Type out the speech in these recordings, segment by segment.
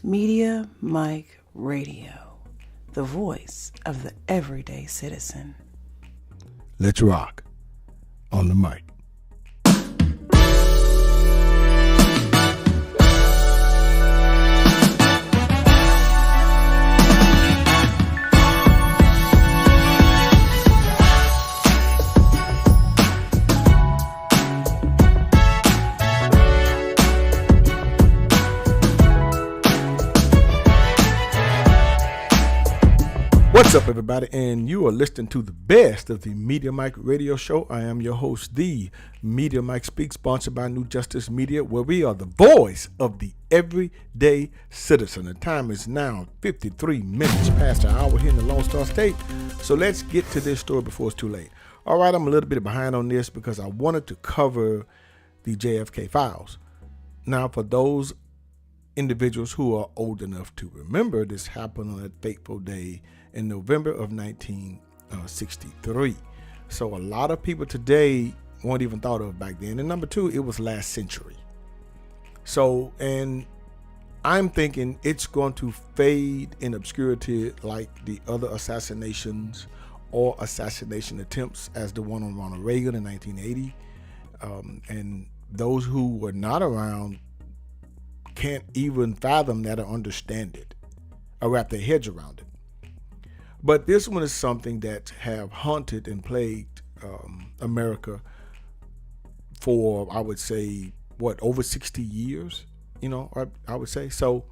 Media Mike Radio, the voice of the everyday citizen. Let's rock on the mic. What's up, everybody? And you are listening to the best of the Media Mike Radio Show. I am your host, the Media Mike Speaks, sponsored by New Justice Media, where we are the voice of the everyday citizen. The time is now 53 minutes past the hour here in the Lone Star State. So let's get to this story before it's too late. All right, I'm a little bit behind on this because I wanted to cover the JFK Files. Now, for those individuals who are old enough to remember, this happened on that fateful day in November of 1963. So a lot of people today weren't even thought of back then. And number two, it was last century. So, and I'm thinking it's going to fade in obscurity like the other assassinations or assassination attempts as the one on Ronald Reagan in 1980. And those who were not around can't even fathom that or understand it or wrap their heads around it. But this one is something that have haunted and plagued America for, I would say, over 60 years, I would say. So,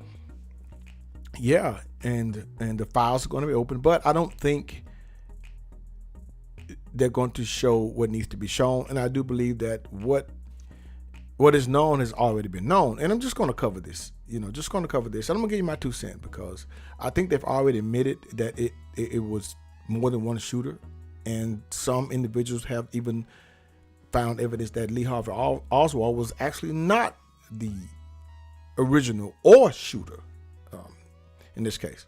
yeah, and the files are going to be open, but I don't think they're going to show what needs to be shown. And I do believe that what is known has already been known. And I'm just going to cover this, And I'm going to give you my 2 cents because I think they've already admitted that it was more than one shooter. And some individuals have even found evidence that Lee Harvey Oswald was actually not the original or shooter in this case.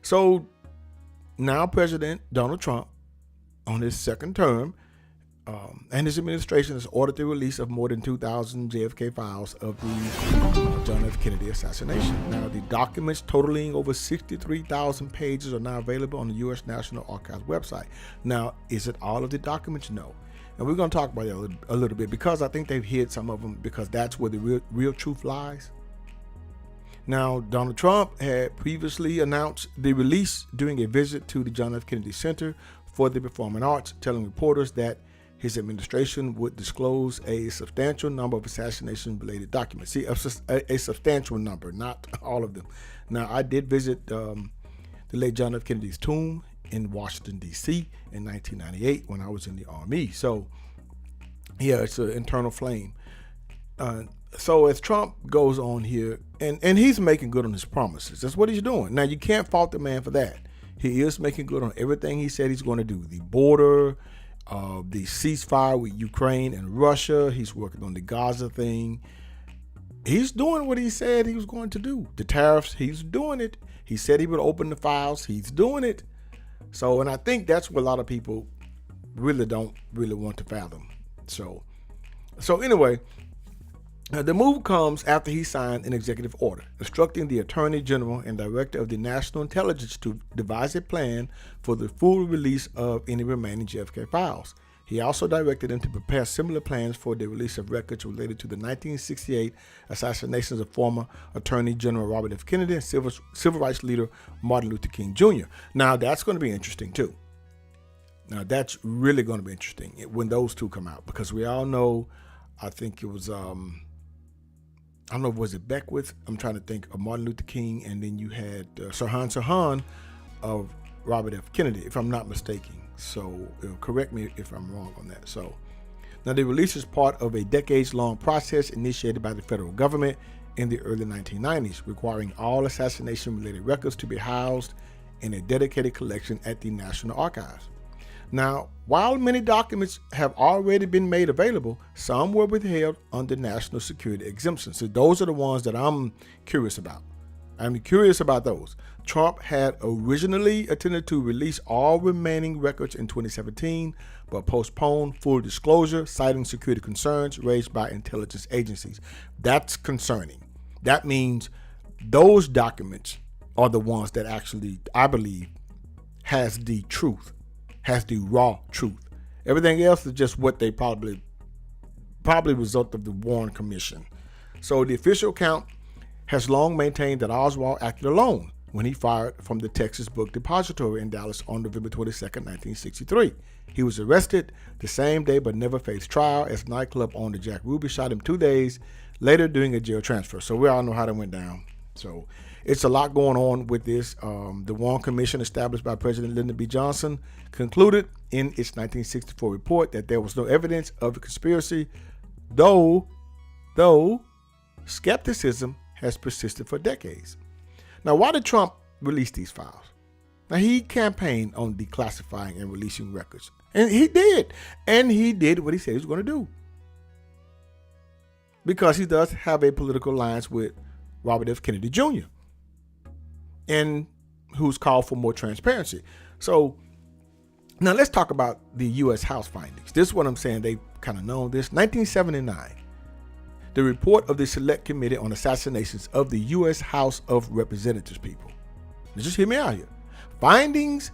So now President Donald Trump, on his second term, and his administration has ordered the release of more than 2,000 JFK files of the John F. Kennedy assassination. Now, the documents totaling over 63,000 pages are now available on the U.S. National Archives website. Now, is it all of the documents? No. And we're going to talk about it a little bit because I think they've hid some of them because that's where the real truth lies. Now, Donald Trump had previously announced the release during a visit to the John F. Kennedy Center for the Performing Arts, telling reporters that his administration would disclose a substantial number of assassination-related documents. See, a substantial number, not all of them. Now, I did visit the late John F. Kennedy's tomb in Washington, D.C. in 1998 when I was in the Army. So, yeah, it's an internal flame. So as Trump goes on here, and he's making good on his promises. That's what he's doing. Now, you can't fault the man for that. He is making good on everything he said he's going to do. The border, the ceasefire with Ukraine and Russia. He's working on the Gaza thing. He's doing what he said he was going to do. The tariffs, he's doing it. He said he would open the files. He's doing it. So, and I think that's what a lot of people don't want to fathom. So anyway, the move comes after he signed an executive order instructing the Attorney General and Director of the National Intelligence to devise a plan for the full release of any remaining JFK files. He also directed them to prepare similar plans for the release of records related to the 1968 assassinations of former Attorney General Robert F. Kennedy and civil rights leader Martin Luther King Jr. Now, that's going to be interesting, too. Now, that's really going to be interesting when those two come out because we all know, I think it was... I don't know, was it Beckwith? I'm trying to think of Martin Luther King, and then you had Sirhan of Robert F. Kennedy, if I'm not mistaken. So correct me if I'm wrong on that. So now the release is part of a decades-long process initiated by the federal government in the early 1990s, requiring all assassination-related records to be housed in a dedicated collection at the National Archives. Now, while many documents have already been made available, some were withheld under national security exemptions. So those are the ones that I'm curious about. I'm curious about those. Trump had originally intended to release all remaining records in 2017, but postponed full disclosure, citing security concerns raised by intelligence agencies. That's concerning. That means those documents are the ones that actually, I believe, has the truth, has the raw truth. Everything else is just what they probably result of the Warren Commission. So the official account has long maintained that Oswald acted alone when he fired from the Texas Book Depository in Dallas on November 22nd, 1963. He was arrested the same day but never faced trial as nightclub owner Jack Ruby shot him 2 days later during a jail transfer. So we all know how that went down. So it's a lot going on with this. The Warren Commission, established by President Lyndon B. Johnson, concluded in its 1964 report that there was no evidence of a conspiracy, though skepticism has persisted for decades. Now, why did Trump release these files? Now, he campaigned on declassifying and releasing records, and he did. And he did what he said he was going to do, because he does have a political alliance with Robert F. Kennedy Jr., and who's called for more transparency. So now let's talk about the U.S. House findings. This is what I'm saying. They kind of know this. 1979. The report of the Select Committee on Assassinations of the U.S. House of Representatives, people. Now just hear me out here. Findings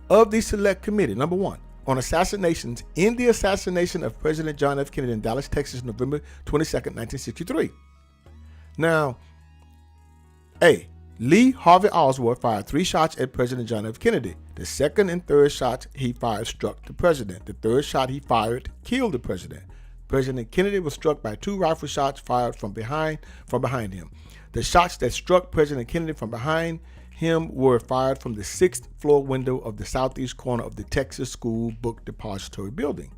of the Select Committee, number 1, on assassinations in the assassination of President John F. Kennedy in Dallas, Texas, November 22nd, 1963. Now, A. Lee Harvey Oswald fired 3 shots at President John F. Kennedy. The second and third shots he fired struck the president. The third shot he fired killed the president. President Kennedy was struck by 2 rifle shots fired from behind him. The shots that struck President Kennedy from behind him were fired from the 6th floor window of the southeast corner of the Texas School Book Depository building.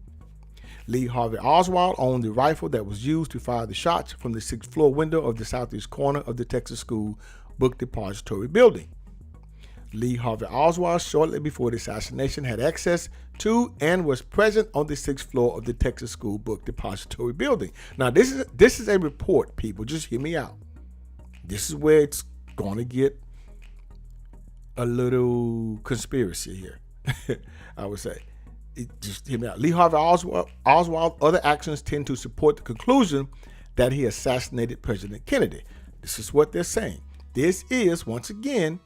Lee Harvey Oswald owned the rifle that was used to fire the shots from the 6th floor window of the southeast corner of the Texas School Book Depository building. Lee Harvey Oswald, shortly before the assassination, had access to and was present on the 6th floor of the Texas School Book Depository building. Now, this is a report, people. Just hear me out. This is where it's going to get a little conspiracy here, I would say. Just hear me out. Lee Harvey Oswald's other actions tend to support the conclusion that he assassinated President Kennedy. This is what they're saying. This is, once again,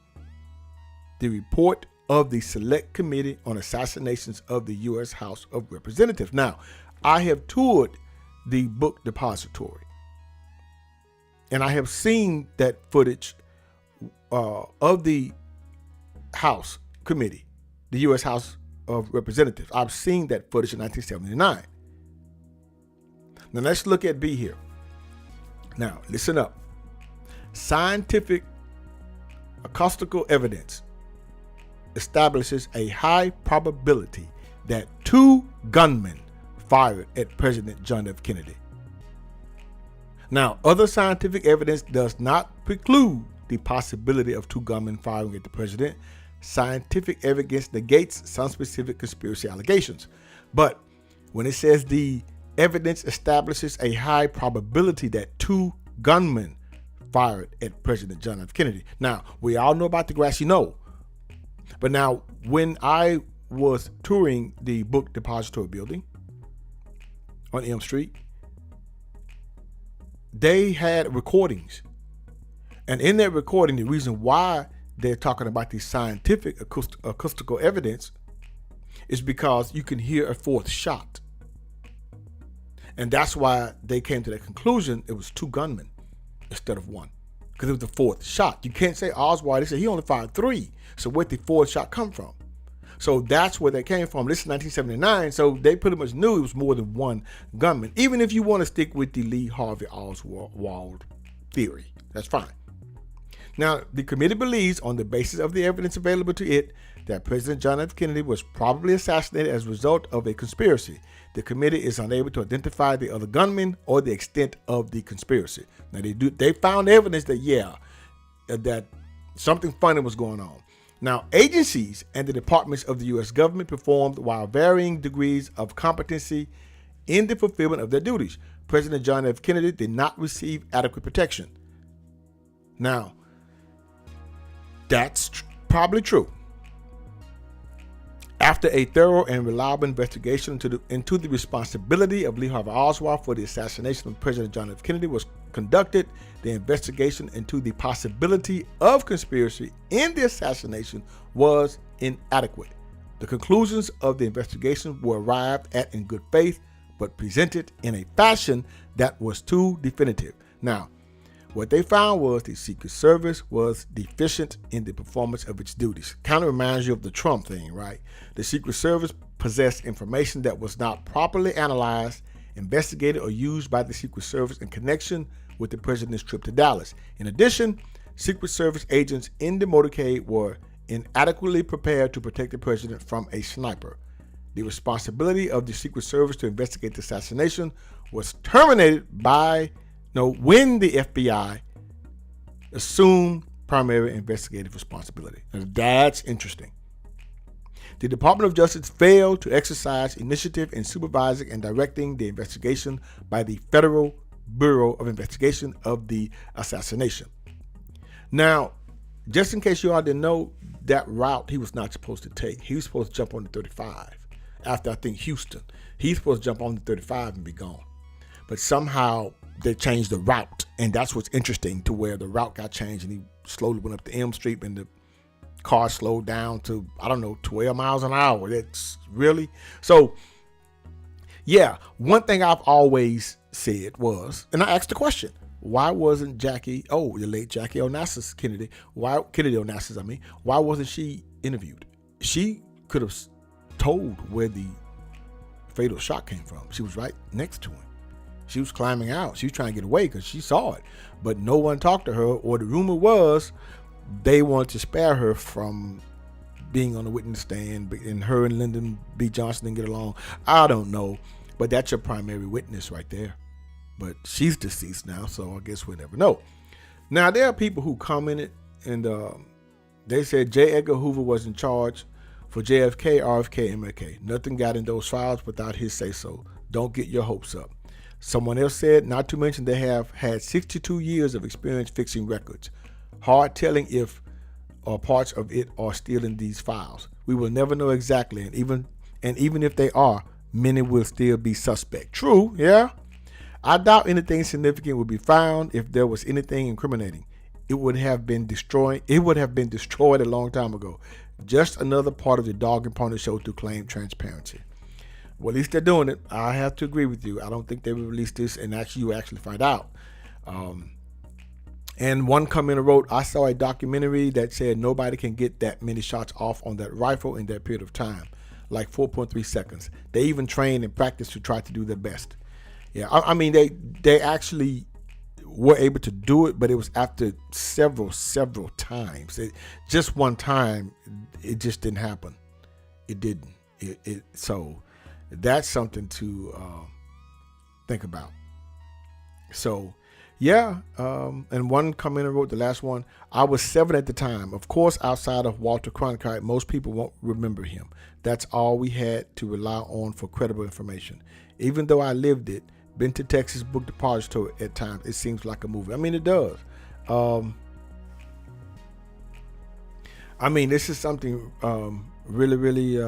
the report of the Select Committee on Assassinations of the U.S. House of Representatives. Now, I have toured the book depository, and I have seen that footage of the House Committee, the U.S. House of Representatives. I've seen that footage in 1979. Now, let's look at B here. Now, listen up. Scientific acoustical evidence establishes a high probability that 2 gunmen fired at President John F. Kennedy. Now, other scientific evidence does not preclude the possibility of 2 gunmen firing at the president. Scientific evidence negates some specific conspiracy allegations. But when it says the evidence establishes a high probability that 2 gunmen fired at President John F. Kennedy. Now, we all know about the grassy knoll. But now, when I was touring the book depository building on Elm Street, they had recordings. And in that recording, the reason why they're talking about the scientific acoustical evidence is because you can hear a 4th shot. And that's why they came to that conclusion it was 2 gunmen instead of 1. Because it was the 4th shot. You can't say Oswald. They said he only fired 3. So where'd the 4th shot come from? So that's where they came from. This is 1979. So they pretty much knew it was more than 1 gunman. Even if you want to stick with the Lee Harvey Oswald theory, that's fine. Now, the committee believes, on the basis of the evidence available to it, that President John F. Kennedy was probably assassinated as a result of a conspiracy. The committee is unable to identify the other gunmen or the extent of the conspiracy. Now, they found evidence that, that something funny was going on. Now, agencies and the departments of the U.S. government performed while varying degrees of competency in the fulfillment of their duties. President John F. Kennedy did not receive adequate protection. Now, that's probably true. After a thorough and reliable investigation into the responsibility of Lee Harvey Oswald for the assassination of President John F. Kennedy was conducted the investigation into the possibility of conspiracy in the assassination was inadequate. The conclusions of the investigation were arrived at in good faith, but presented in a fashion that was too definitive. Now, what they found was the Secret Service was deficient in the performance of its duties. Kind of reminds you of the Trump thing, right? The Secret Service possessed information that was not properly analyzed, investigated, or used by the Secret Service in connection with the president's trip to Dallas. In addition, Secret Service agents in the motorcade were inadequately prepared to protect the president from a sniper. The responsibility of the Secret Service to investigate the assassination was terminated when the FBI assumed primary investigative responsibility. Now, that's interesting. The Department of Justice failed to exercise initiative in supervising and directing the investigation by the Federal Bureau of Investigation of the assassination. Now, just in case you all didn't know, that route he was not supposed to take. He was supposed to jump on the 35 after, I think, Houston. He's supposed to jump on the 35 and be gone. But somehow they changed the route, and that's what's interesting, to where the route got changed and he slowly went up to Elm Street and the car slowed down to, 12 miles an hour. That's really... So, yeah, one thing I've always said was, and I asked the question, why wasn't the late Jackie Onassis Kennedy, why wasn't she interviewed? She could have told where the fatal shot came from. She was right next to him. She was climbing out. She was trying to get away because she saw it. But no one talked to her, or the rumor was they wanted to spare her from being on the witness stand, and her and Lyndon B. Johnson didn't get along. I don't know. But that's your primary witness right there. But she's deceased now, so I guess we'll never know. Now, there are people who commented, and they said J. Edgar Hoover was in charge for JFK, RFK, MLK. Nothing got in those files without his say-so. Don't get your hopes up. Someone else said, not to mention they have had 62 years of experience fixing records. Hard telling if or parts of it are still in these files. We will never know exactly, and even if they are, many will still be suspect. True, yeah. I doubt anything significant would be found. If there was anything incriminating, it would have been destroyed. It would have been destroyed a long time ago. Just another part of the dog and pony show to claim transparency. Well, at least they're doing it. I have to agree with you. I don't think they will release this, and you actually find out. And one commenter wrote, I saw a documentary that said nobody can get that many shots off on that rifle in that period of time, like 4.3 seconds. They even train and practice to try to do their best. Yeah, I mean, they actually were able to do it, but it was after several times. Just one time, it just didn't happen. It didn't. So that's something to think about. So, yeah, and one commenter wrote, the last one, I was 7 at the time. Of course, outside of Walter Cronkite, most people won't remember him. That's all we had to rely on for credible information. Even though I lived it, been to Texas Book Depository at times, it seems like a movie. I mean, it does. I mean, this is something really,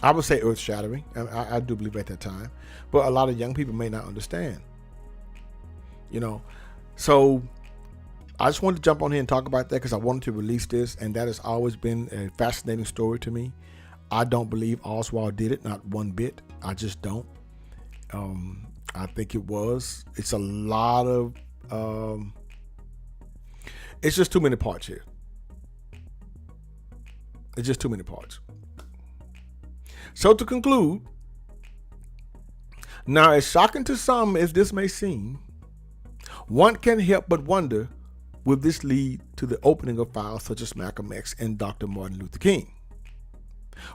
I would say earth-shattering. I do believe at that time. But a lot of young people may not understand. So I just wanted to jump on here and talk about that because I wanted to release this, and that has always been a fascinating story to me. I don't believe Oswald did it, not one bit. I just don't. I think it's a lot of, it's just too many parts here. It's just too many parts. So to conclude, now as shocking to some as this may seem, one can't help but wonder, will this lead to the opening of files such as Malcolm X and Dr. Martin Luther King?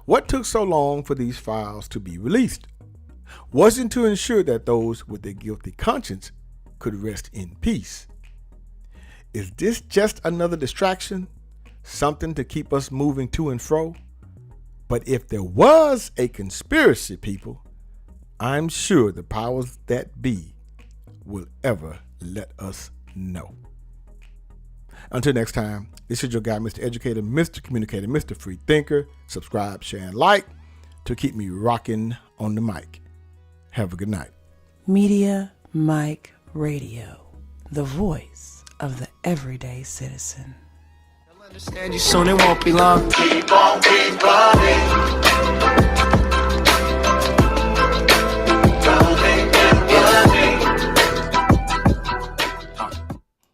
What took so long for these files to be released? Wasn't to ensure that those with a guilty conscience could rest in peace. Is this just another distraction? Something to keep us moving to and fro? But if there was a conspiracy, people, I'm sure the powers that be will ever let us know. Until next time, this is your guy, Mr. Educator, Mr. Communicator, Mr. Free Thinker. Subscribe, share, and like to keep me rocking on the mic. Have a good night. Media Mike Radio, the voice of the everyday citizen. I'll understand you soon, it won't be long. Keep on, keep running.